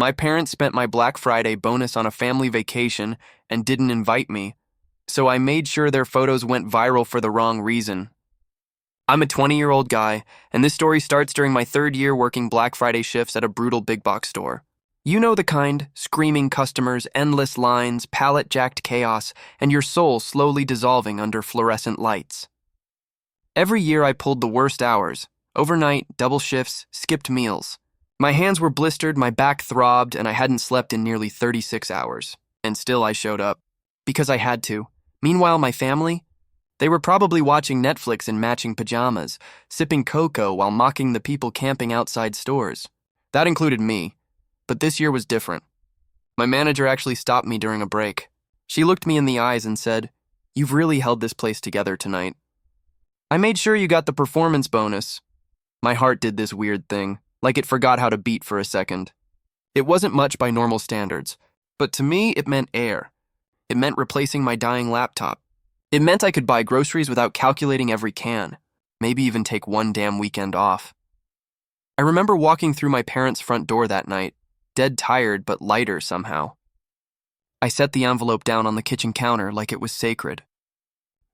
My parents spent my Black Friday bonus on a family vacation and didn't invite me, so I made sure their photos went viral for the wrong reason. I'm a 20-year-old guy, and this story starts during my third year working Black Friday shifts at a brutal big box store. You know the kind: screaming customers, endless lines, pallet-jacked chaos, and your soul slowly dissolving under fluorescent lights. Every year I pulled the worst hours: overnight, double shifts, skipped meals. My hands were blistered, my back throbbed, and I hadn't slept in nearly 36 hours. And still I showed up. Because I had to. Meanwhile, my family? They were probably watching Netflix in matching pajamas, sipping cocoa while mocking the people camping outside stores. That included me. But this year was different. My manager actually stopped me during a break. She looked me in the eyes and said, "You've really held this place together tonight. I made sure you got the performance bonus." My heart did this weird thing, like it forgot how to beat for a second. It wasn't much by normal standards, but to me it meant air. It meant replacing my dying laptop. It meant I could buy groceries without calculating every can, maybe even take one damn weekend off. I remember walking through my parents' front door that night, dead tired but lighter somehow. I set the envelope down on the kitchen counter like it was sacred.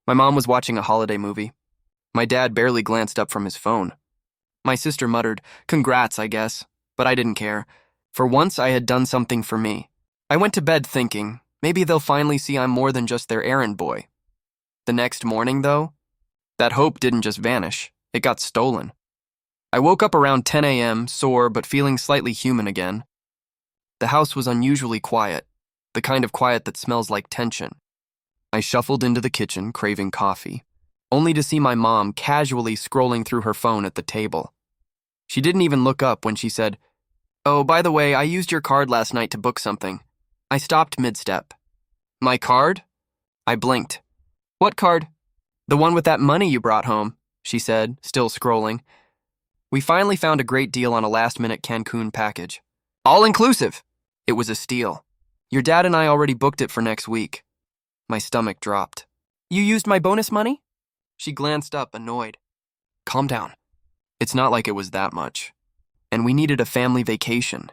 My mom was watching a holiday movie. My dad barely glanced up from his phone. My sister muttered, "Congrats, I guess," but I didn't care. For once, I had done something for me. I went to bed thinking, maybe they'll finally see I'm more than just their errand boy. The next morning, though, that hope didn't just vanish, it got stolen. I woke up around 10 a.m., sore but feeling slightly human again. The house was unusually quiet, the kind of quiet that smells like tension. I shuffled into the kitchen, craving coffee, only to see my mom casually scrolling through her phone at the table. She didn't even look up when she said, "Oh, by the way, I used your card last night to book something." I stopped mid-step. "My card?" I blinked. "What card?" "The one with that money you brought home," she said, still scrolling. "We finally found a great deal on a last-minute Cancun package. All inclusive." It was a steal. "Your dad and I already booked it for next week." My stomach dropped. "You used my bonus money?" She glanced up, annoyed. "Calm down. It's not like it was that much. And we needed a family vacation."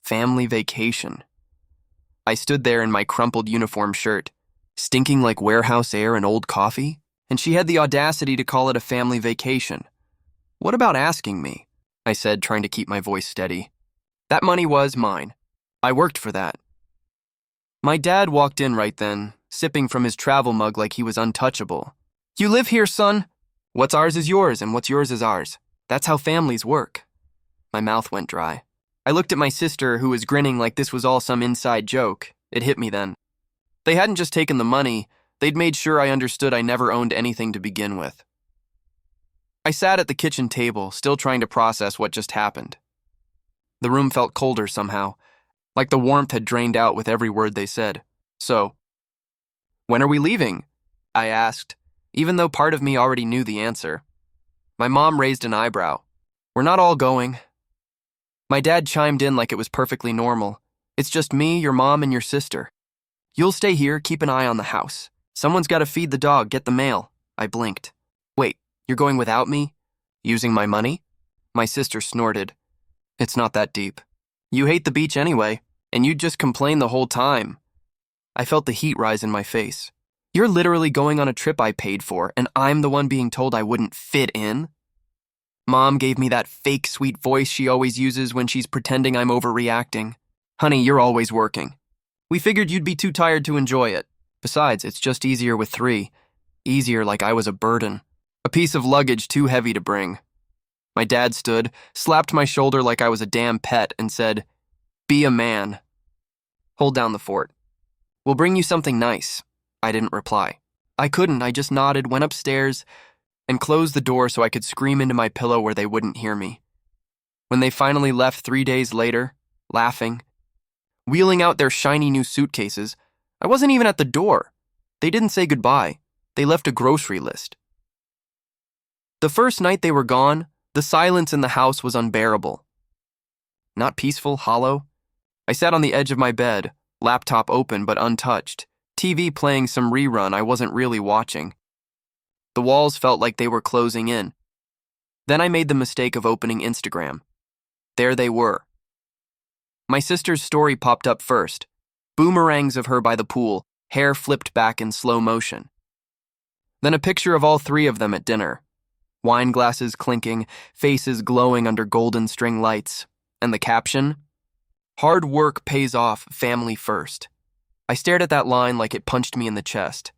Family vacation. I stood there in my crumpled uniform shirt, stinking like warehouse air and old coffee, and she had the audacity to call it a family vacation. "What about asking me?" I said, trying to keep my voice steady. "That money was mine. I worked for that." My dad walked in right then, sipping from his travel mug like he was untouchable. "You live here, son. What's ours is yours, and what's yours is ours. That's how families work." My mouth went dry. I looked at my sister, who was grinning like this was all some inside joke. It hit me then. They hadn't just taken the money, they'd made sure I understood I never owned anything to begin with. I sat at the kitchen table, still trying to process what just happened. The room felt colder somehow, like the warmth had drained out with every word they said. "So, when are we leaving?" I asked, even though part of me already knew the answer. My mom raised an eyebrow. "We're not all going." My dad chimed in like it was perfectly normal. "It's just me, your mom, and your sister. You'll stay here, keep an eye on the house. Someone's got to feed the dog, get the mail." I blinked. "Wait, you're going without me? Using my money?" My sister snorted. "It's not that deep. You hate the beach anyway, and you'd just complain the whole time." I felt the heat rise in my face. "You're literally going on a trip I paid for, and I'm the one being told I wouldn't fit in?" Mom gave me that fake sweet voice she always uses when she's pretending I'm overreacting. "Honey, you're always working. We figured you'd be too tired to enjoy it. Besides, it's just easier with 3. Easier like I was a burden. A piece of luggage too heavy to bring." My dad stood, slapped my shoulder like I was a damn pet, and said, "Be a man. Hold down the fort. We'll bring you something nice." I didn't reply. I couldn't. I just nodded, went upstairs, and closed the door so I could scream into my pillow where they wouldn't hear me. When they finally left 3 days later, laughing, wheeling out their shiny new suitcases, I wasn't even at the door. They didn't say goodbye. They left a grocery list. The first night they were gone, the silence in the house was unbearable. Not peaceful, hollow. I sat on the edge of my bed, laptop open but untouched, TV playing some rerun I wasn't really watching. The walls felt like they were closing in. Then I made the mistake of opening Instagram. There they were. My sister's story popped up first. Boomerangs of her by the pool, hair flipped back in slow motion. Then a picture of all three of them at dinner. Wine glasses clinking, faces glowing under golden string lights. And the caption? Hard work pays off, family first. I stared at that line like it punched me in the chest.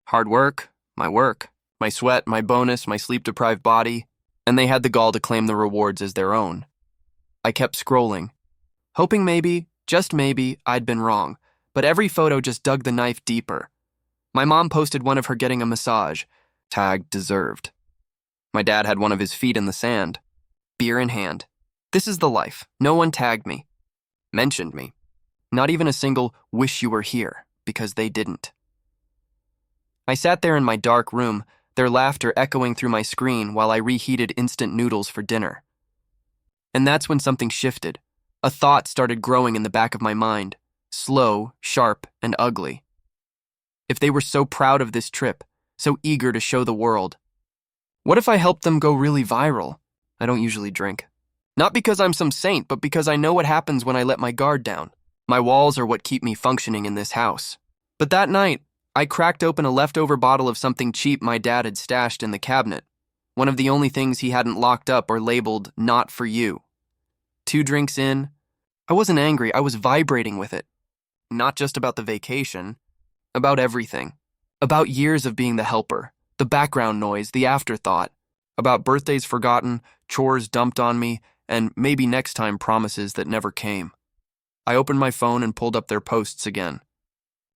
Hard work, my sweat, my bonus, my sleep-deprived body, and they had the gall to claim the rewards as their own. I kept scrolling, hoping maybe, just maybe, I'd been wrong, but every photo just dug the knife deeper. My mom posted one of her getting a massage, tagged deserved. My dad had one of his feet in the sand, beer in hand. This is the life. No one tagged me, mentioned me. Not even a single wish you were here, because they didn't. I sat there in my dark room, their laughter echoing through my screen while I reheated instant noodles for dinner. And that's when something shifted. A thought started growing in the back of my mind, slow, sharp, and ugly. If they were so proud of this trip, so eager to show the world, what if I helped them go really viral? I don't usually drink. Not because I'm some saint, but because I know what happens when I let my guard down. My walls are what keep me functioning in this house. But that night, I cracked open a leftover bottle of something cheap my dad had stashed in the cabinet, one of the only things he hadn't locked up or labeled not for you. 2 drinks in, I wasn't angry, I was vibrating with it. Not just about the vacation, about everything. About years of being the helper, the background noise, the afterthought. About birthdays forgotten, chores dumped on me, and maybe next time promises that never came. I opened my phone and pulled up their posts again.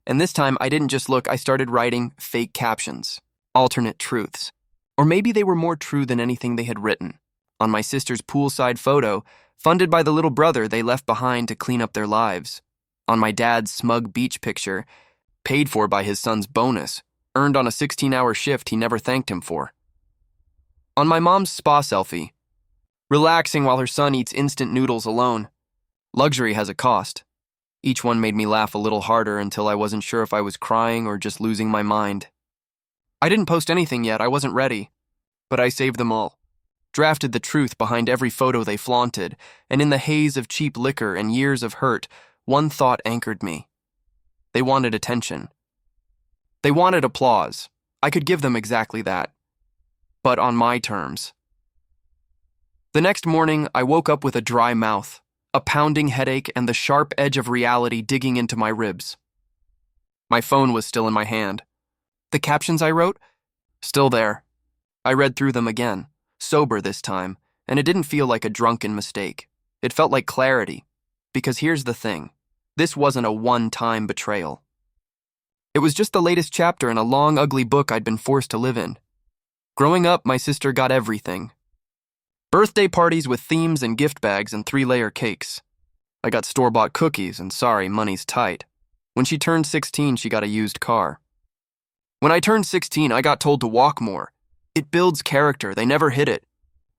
And this time, I didn't just look, I started writing fake captions, alternate truths. Or maybe they were more true than anything they had written. On my sister's poolside photo, funded by the little brother they left behind to clean up their lives. On my dad's smug beach picture, paid for by his son's bonus, earned on a 16-hour shift he never thanked him for. On my mom's spa selfie, relaxing while her son eats instant noodles alone. Luxury has a cost. Each one made me laugh a little harder until I wasn't sure if I was crying or just losing my mind. I didn't post anything yet, I wasn't ready. But I saved them all. Drafted the truth behind every photo they flaunted, and in the haze of cheap liquor and years of hurt, one thought anchored me. They wanted attention. They wanted applause. I could give them exactly that. But on my terms. The next morning, I woke up with a dry mouth, a pounding headache, and the sharp edge of reality digging into my ribs. My phone was still in my hand. The captions I wrote? Still there. I read through them again, sober this time, and it didn't feel like a drunken mistake. It felt like clarity. Because here's the thing. This wasn't a one-time betrayal. It was just the latest chapter in a long, ugly book I'd been forced to live in. Growing up, my sister got everything. Birthday parties with themes and gift bags and 3-layer cakes. I got store-bought cookies and sorry, money's tight. When she turned 16, she got a used car. When I turned 16, I got told to walk more. It builds character, they never hid it.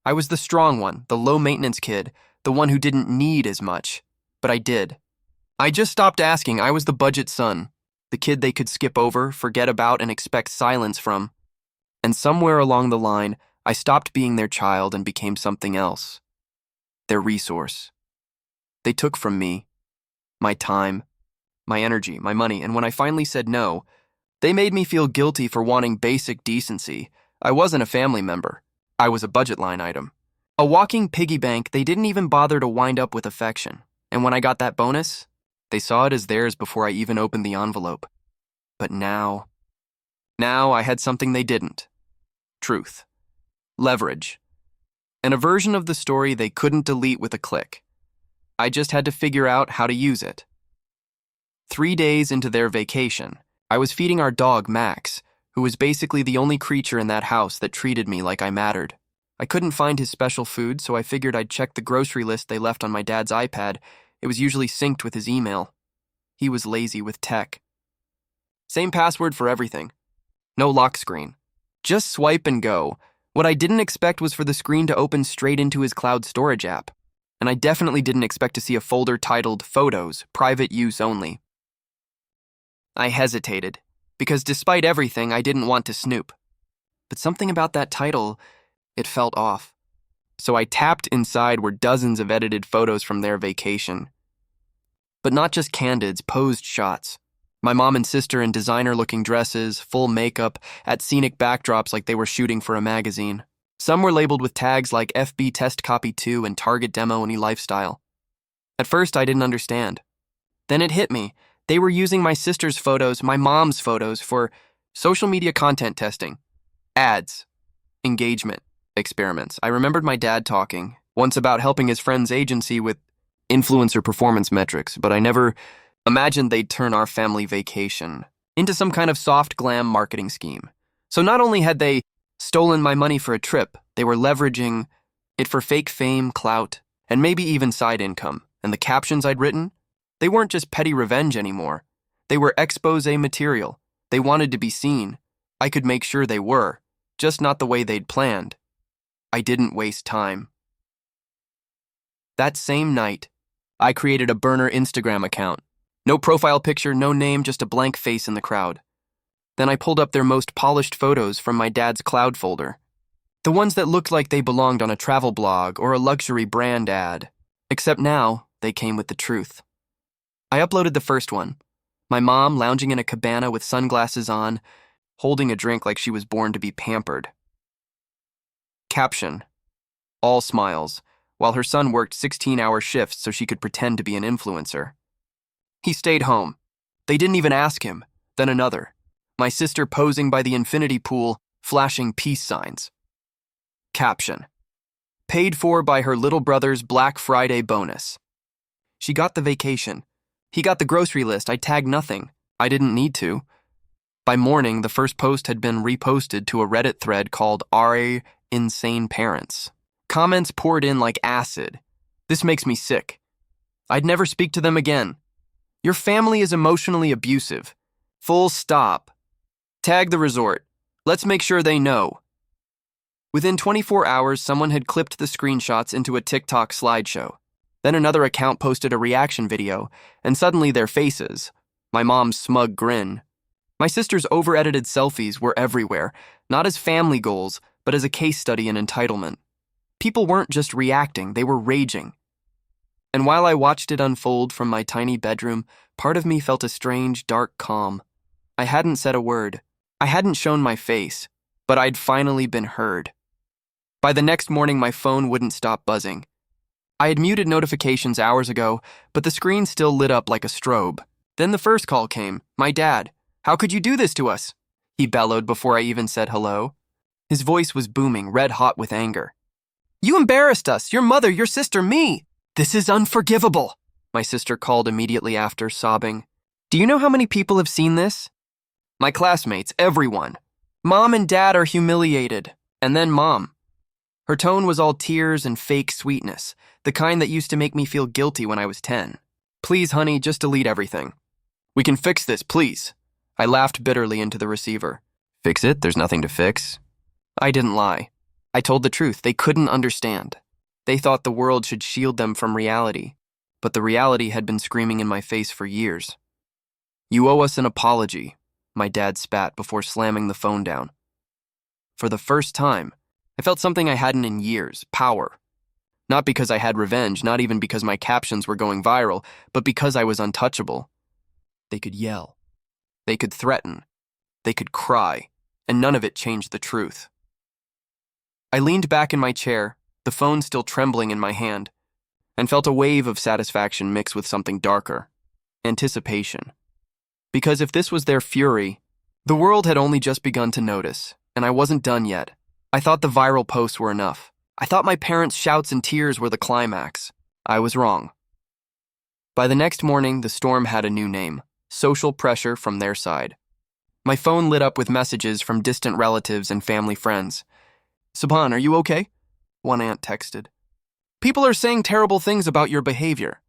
I was the strong one, the low-maintenance kid, the one who didn't need as much. But I did. I just stopped asking, I was the budget son, the kid they could skip over, forget about, and expect silence from. And somewhere along the line, I stopped being their child and became something else. Their resource. They took from me my time, my energy, my money, and when I finally said no, they made me feel guilty for wanting basic decency. I wasn't a family member. I was a budget line item. A walking piggy bank they didn't even bother to wind up with affection. And when I got that bonus, they saw it as theirs before I even opened the envelope. But now I had something they didn't. Truth. Leverage. And a version of the story they couldn't delete with a click. I just had to figure out how to use it. 3 days into their vacation, I was feeding our dog, Max, who was basically the only creature in that house that treated me like I mattered. I couldn't find his special food, so I figured I'd check the grocery list they left on my dad's iPad. It was usually synced with his email. He was lazy with tech. Same password for everything. No lock screen. Just swipe and go. What I didn't expect was for the screen to open straight into his cloud storage app. And I definitely didn't expect to see a folder titled Photos, Private Use Only. I hesitated, because despite everything, I didn't want to snoop. But something about that title, it felt off. So I tapped inside were dozens of edited photos from their vacation. But not just candids, posed shots. My mom and sister in designer-looking dresses, full makeup, at scenic backdrops like they were shooting for a magazine. Some were labeled with tags like FB Test Copy 2 and Target Demo Any Lifestyle. At first, I didn't understand. Then it hit me. They were using my sister's photos, my mom's photos, for social media content testing, ads, engagement, experiments. I remembered my dad talking once about helping his friend's agency with influencer performance metrics, but I never imagined they'd turn our family vacation into some kind of soft glam marketing scheme. So not only had they stolen my money for a trip, they were leveraging it for fake fame, clout, and maybe even side income. And the captions I'd written, they weren't just petty revenge anymore. They were expose material. They wanted to be seen. I could make sure they were, just not the way they'd planned. I didn't waste time. That same night, I created a burner Instagram account. No profile picture, no name, just a blank face in the crowd. Then I pulled up their most polished photos from my dad's cloud folder. The ones that looked like they belonged on a travel blog or a luxury brand ad. Except now, they came with the truth. I uploaded the first one. My mom lounging in a cabana with sunglasses on, holding a drink like she was born to be pampered. Caption: all smiles, while her son worked 16-hour shifts so she could pretend to be an influencer. He stayed home. They didn't even ask him. Then another. My sister posing by the infinity pool, flashing peace signs. Caption: paid for by her little brother's Black Friday bonus. She got the vacation. He got the grocery list. I tagged nothing. I didn't need to. By morning, the first post had been reposted to a Reddit thread called "Are Insane Parents." Comments poured in like acid. This makes me sick. I'd never speak to them again. Your family is emotionally abusive. Full stop. Tag the resort. Let's make sure they know. Within 24 hours, someone had clipped the screenshots into a TikTok slideshow. Then another account posted a reaction video, and suddenly their faces, my mom's smug grin. My sister's over-edited selfies were everywhere, not as family goals, but as a case study in entitlement. People weren't just reacting, they were raging. And while I watched it unfold from my tiny bedroom, part of me felt a strange, dark calm. I hadn't said a word. I hadn't shown my face, but I'd finally been heard. By the next morning, my phone wouldn't stop buzzing. I had muted notifications hours ago, but the screen still lit up like a strobe. Then the first call came. My dad. How could you do this to us? He bellowed before I even said hello. His voice was booming, red hot with anger. You embarrassed us, your mother, your sister, me. This is unforgivable, my sister called immediately after, sobbing. Do you know how many people have seen this? My classmates, everyone. Mom and dad are humiliated. And then mom. Her tone was all tears and fake sweetness, the kind that used to make me feel guilty when I was 10. Please, honey, just delete everything. We can fix this, please. I laughed bitterly into the receiver. Fix it? There's nothing to fix. I didn't lie. I told the truth. They couldn't understand. They thought the world should shield them from reality, but the reality had been screaming in my face for years. You owe us an apology, my dad spat before slamming the phone down. For the first time, I felt something I hadn't in years, power. Not because I had revenge, not even because my captions were going viral, but because I was untouchable. They could yell. They could threaten. They could cry, and none of it changed the truth. I leaned back in my chair, the phone still trembling in my hand, and felt a wave of satisfaction mixed with something darker, anticipation. Because if this was their fury, the world had only just begun to notice, and I wasn't done yet. I thought the viral posts were enough. I thought my parents' shouts and tears were the climax. I was wrong. By the next morning, the storm had a new name: social pressure from their side. My phone lit up with messages from distant relatives and family friends. Subhan, are you okay? One aunt texted. People are saying terrible things about your behavior.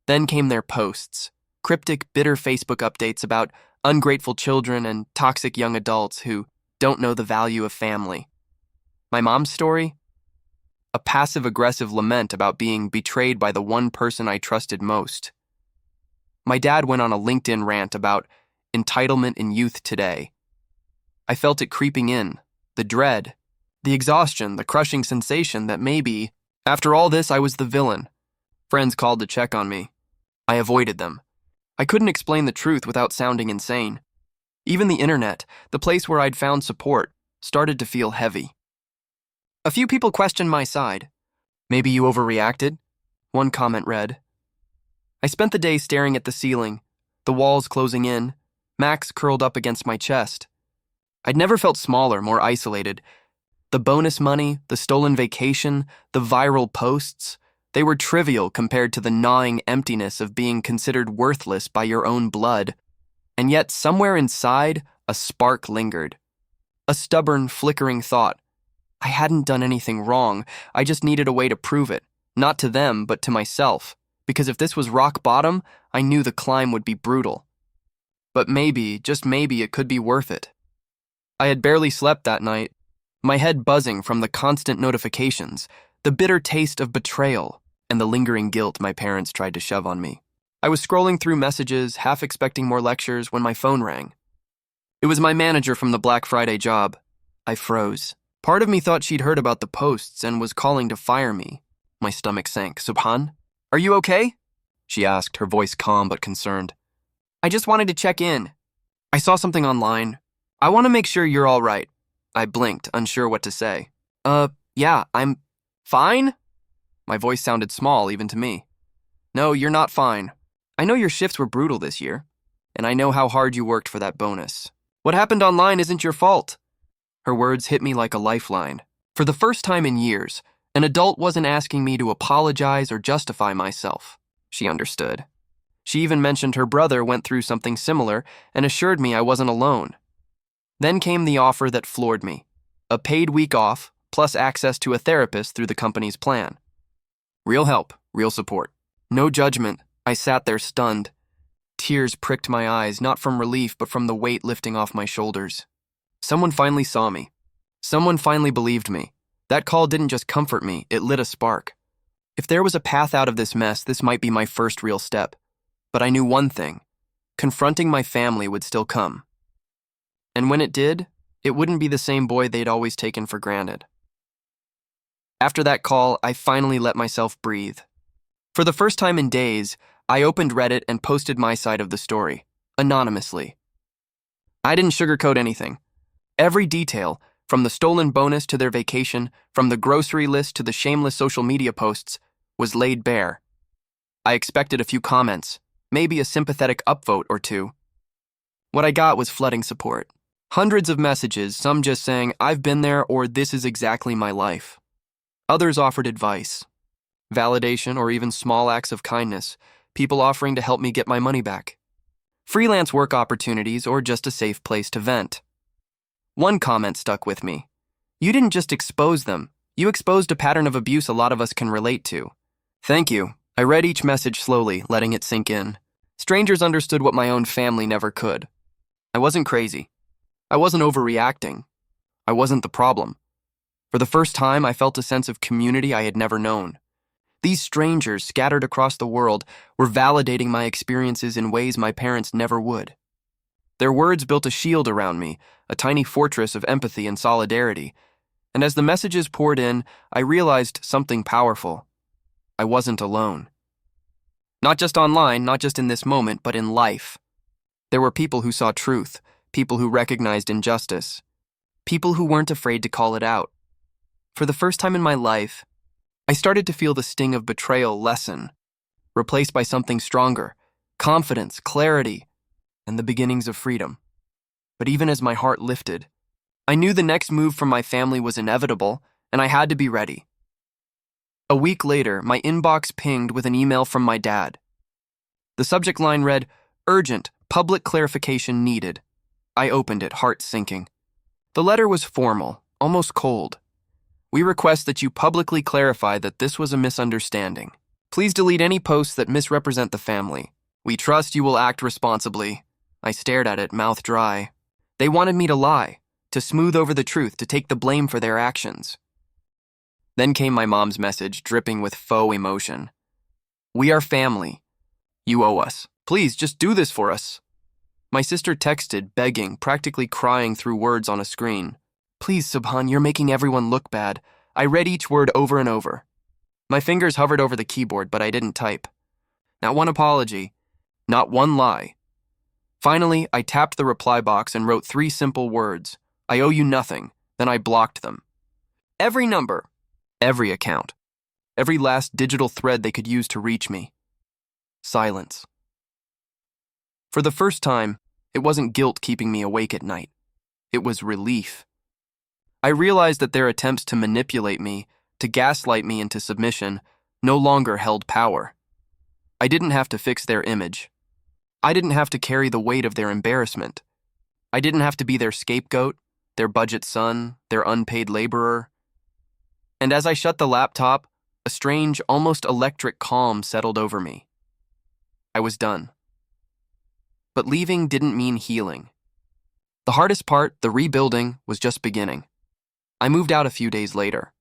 Then came their posts, cryptic, bitter Facebook updates about ungrateful children and toxic young adults who don't know the value of family. My mom's story? A passive-aggressive lament about being betrayed by the one person I trusted most. My dad went on a LinkedIn rant about entitlement in youth today. I felt it creeping in, the dread, the exhaustion, the crushing sensation that maybe, after all this, I was the villain. Friends called to check on me. I avoided them. I couldn't explain the truth without sounding insane. Even the internet, the place where I'd found support, started to feel heavy. A few people questioned my side. "Maybe you overreacted?" one comment read. I spent the day staring at the ceiling, the walls closing in, Max curled up against my chest. I'd never felt smaller, more isolated. The bonus money, the stolen vacation, the viral posts, they were trivial compared to the gnawing emptiness of being considered worthless by your own blood. And yet, somewhere inside, a spark lingered. A stubborn, flickering thought. I hadn't done anything wrong, I just needed a way to prove it, not to them, but to myself. Because if this was rock bottom, I knew the climb would be brutal. But maybe, just maybe, it could be worth it. I had barely slept that night, my head buzzing from the constant notifications, the bitter taste of betrayal, and the lingering guilt my parents tried to shove on me. I was scrolling through messages, half expecting more lectures, when my phone rang. It was my manager from the Black Friday job. I froze. Part of me thought she'd heard about the posts and was calling to fire me. My stomach sank. "Subhan, are you okay?" she asked, her voice calm but concerned. "I just wanted to check in. I saw something online. I want to make sure you're all right." I blinked, unsure what to say. Yeah, I'm fine?" My voice sounded small even to me. "No, you're not fine. I know your shifts were brutal this year, and I know how hard you worked for that bonus. What happened online isn't your fault." Her words hit me like a lifeline. For the first time in years, an adult wasn't asking me to apologize or justify myself. She understood. She even mentioned her brother went through something similar and assured me I wasn't alone. Then came the offer that floored me. A paid week off, plus access to a therapist through the company's plan. Real help, real support. No judgment. I sat there stunned. Tears pricked my eyes, not from relief, but from the weight lifting off my shoulders. Someone finally saw me. Someone finally believed me. That call didn't just comfort me, it lit a spark. If there was a path out of this mess, this might be my first real step. But I knew one thing. Confronting my family would still come. And when it did, it wouldn't be the same boy they'd always taken for granted. After that call, I finally let myself breathe. For the first time in days, I opened Reddit and posted my side of the story, anonymously. I didn't sugarcoat anything. Every detail, from the stolen bonus to their vacation, from the grocery list to the shameless social media posts, was laid bare. I expected a few comments, maybe a sympathetic upvote or two. What I got was flooding support. Hundreds of messages, some just saying, "I've been there," or "This is exactly my life." Others offered advice, validation, or even small acts of kindness, people offering to help me get my money back. Freelance work opportunities, or just a safe place to vent. One comment stuck with me. "You didn't just expose them, you exposed a pattern of abuse a lot of us can relate to." Thank you. I read each message slowly, letting it sink in. Strangers understood what my own family never could. I wasn't crazy. I wasn't overreacting. I wasn't the problem. For the first time, I felt a sense of community I had never known. These strangers scattered across the world were validating my experiences in ways my parents never would. Their words built a shield around me, a tiny fortress of empathy and solidarity. And as the messages poured in, I realized something powerful. I wasn't alone. Not just online, not just in this moment, but in life. There were people who saw truth, people who recognized injustice, people who weren't afraid to call it out. For the first time in my life, I started to feel the sting of betrayal lessen, replaced by something stronger, confidence, clarity, and the beginnings of freedom. But even as my heart lifted, I knew the next move from my family was inevitable, and I had to be ready. A week later, my inbox pinged with an email from my dad. The subject line read, "Urgent, public clarification needed." I opened it, heart sinking. The letter was formal, almost cold. "We request that you publicly clarify that this was a misunderstanding. Please delete any posts that misrepresent the family. We trust you will act responsibly." I stared at it, mouth dry. They wanted me to lie, to smooth over the truth, to take the blame for their actions. Then came my mom's message, dripping with faux emotion. "We are family. You owe us. Please, just do this for us." My sister texted, begging, practically crying through words on a screen. "Please, Subhan, you're making everyone look bad." I read each word over and over. My fingers hovered over the keyboard, but I didn't type. Not one apology. Not one lie. Finally, I tapped the reply box and wrote 3 simple words. I owe you nothing. Then I blocked them. Every number. Every account. Every last digital thread they could use to reach me. Silence. For the first time, it wasn't guilt keeping me awake at night. It was relief. I realized that their attempts to manipulate me, to gaslight me into submission, no longer held power. I didn't have to fix their image. I didn't have to carry the weight of their embarrassment. I didn't have to be their scapegoat, their budget son, their unpaid laborer. And as I shut the laptop, a strange, almost electric calm settled over me. I was done. But leaving didn't mean healing. The hardest part, the rebuilding, was just beginning. I moved out a few days later.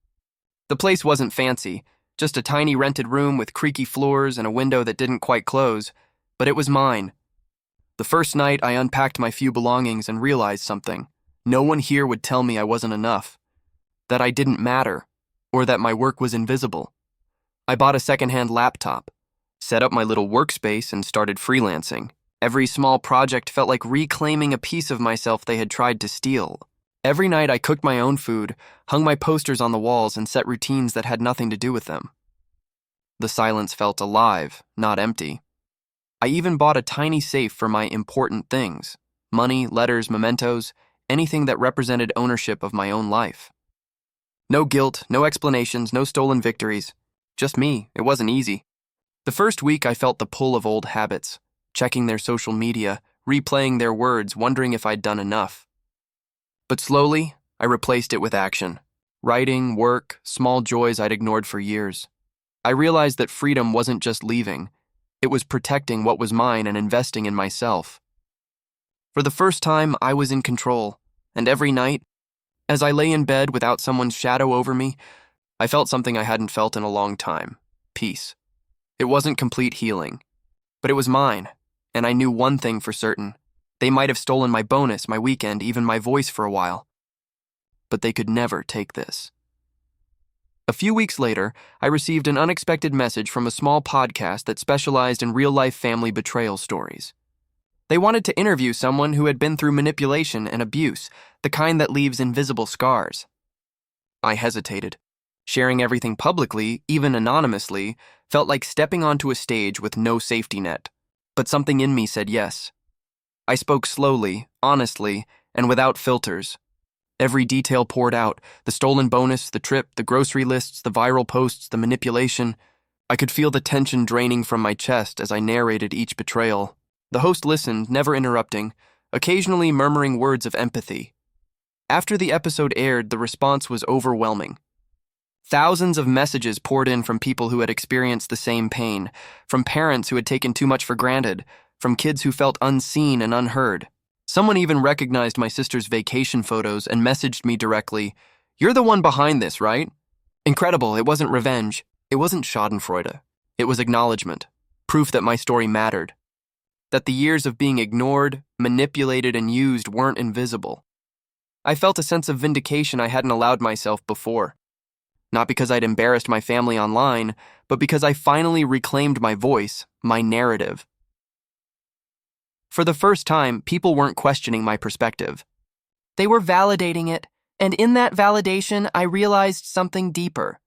The place wasn't fancy, just a tiny rented room with creaky floors and a window that didn't quite close, but it was mine. The first night, I unpacked my few belongings and realized something. No one here would tell me I wasn't enough, that I didn't matter, or that my work was invisible. I bought a secondhand laptop, set up my little workspace, and started freelancing. Every small project felt like reclaiming a piece of myself they had tried to steal. Every night I cooked my own food, hung my posters on the walls, and set routines that had nothing to do with them. The silence felt alive, not empty. I even bought a tiny safe for my important things: money, letters, mementos, anything that represented ownership of my own life. No guilt, no explanations, no stolen victories. Just me. It wasn't easy. The first week I felt the pull of old habits, checking their social media, replaying their words, wondering if I'd done enough. But slowly, I replaced it with action. Writing, work, small joys I'd ignored for years. I realized that freedom wasn't just leaving. It was protecting what was mine and investing in myself. For the first time, I was in control, and every night, as I lay in bed without someone's shadow over me, I felt something I hadn't felt in a long time: peace. It wasn't complete healing, but it was mine, and I knew one thing for certain. They might have stolen my bonus, my weekend, even my voice for a while, but they could never take this. A few weeks later, I received an unexpected message from a small podcast that specialized in real-life family betrayal stories. They wanted to interview someone who had been through manipulation and abuse, the kind that leaves invisible scars. I hesitated. Sharing everything publicly, even anonymously, felt like stepping onto a stage with no safety net. But something in me said yes. I spoke slowly, honestly, and without filters. Every detail poured out: the stolen bonus, the trip, the grocery lists, the viral posts, the manipulation. I could feel the tension draining from my chest as I narrated each betrayal. The host listened, never interrupting, occasionally murmuring words of empathy. After the episode aired, the response was overwhelming. Thousands of messages poured in from people who had experienced the same pain, from parents who had taken too much for granted, from kids who felt unseen and unheard. Someone even recognized my sister's vacation photos and messaged me directly, "You're the one behind this, right?" Incredible, it wasn't revenge. It wasn't schadenfreude. It was acknowledgement, proof that my story mattered, that the years of being ignored, manipulated, and used weren't invisible. I felt a sense of vindication I hadn't allowed myself before. Not because I'd embarrassed my family online, but because I finally reclaimed my voice, my narrative. For the first time, people weren't questioning my perspective. They were validating it, and in that validation, I realized something deeper.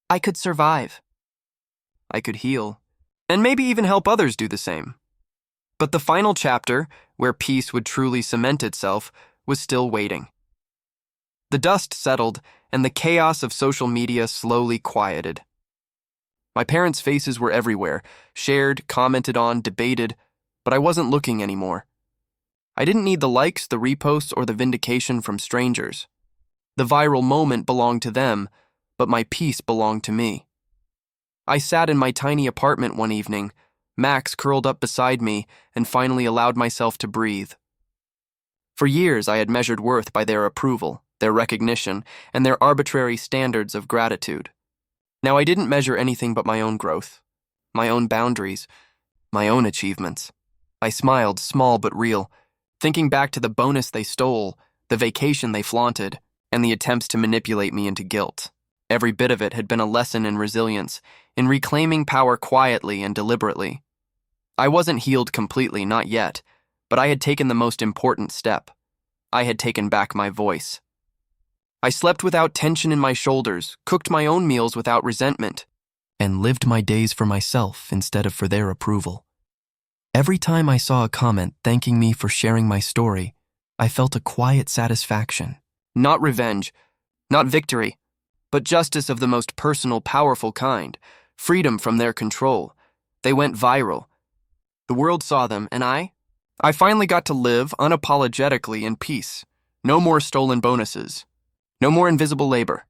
I could survive. I could heal, and maybe even help others do the same. But the final chapter, where peace would truly cement itself, was still waiting. The dust settled, and the chaos of social media slowly quieted. My parents' faces were everywhere, shared, commented on, debated, but I wasn't looking anymore. I didn't need the likes, the reposts, or the vindication from strangers. The viral moment belonged to them, but my peace belonged to me. I sat in my tiny apartment one evening, Max curled up beside me, and finally allowed myself to breathe. For years, I had measured worth by their approval, their recognition, and their arbitrary standards of gratitude. Now I didn't measure anything but my own growth, my own boundaries, my own achievements. I smiled, small but real, thinking back to the bonus they stole, the vacation they flaunted, and the attempts to manipulate me into guilt. Every bit of it had been a lesson in resilience, in reclaiming power quietly and deliberately. I wasn't healed completely, not yet, but I had taken the most important step. I had taken back my voice. I slept without tension in my shoulders, cooked my own meals without resentment, and lived my days for myself instead of for their approval. Every time I saw a comment thanking me for sharing my story, I felt a quiet satisfaction. Not revenge, not victory, but justice of the most personal, powerful kind, freedom from their control. They went viral. The world saw them, and I finally got to live unapologetically in peace. No more stolen bonuses. No more invisible labor.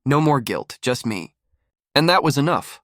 No more guilt, just me. And that was enough.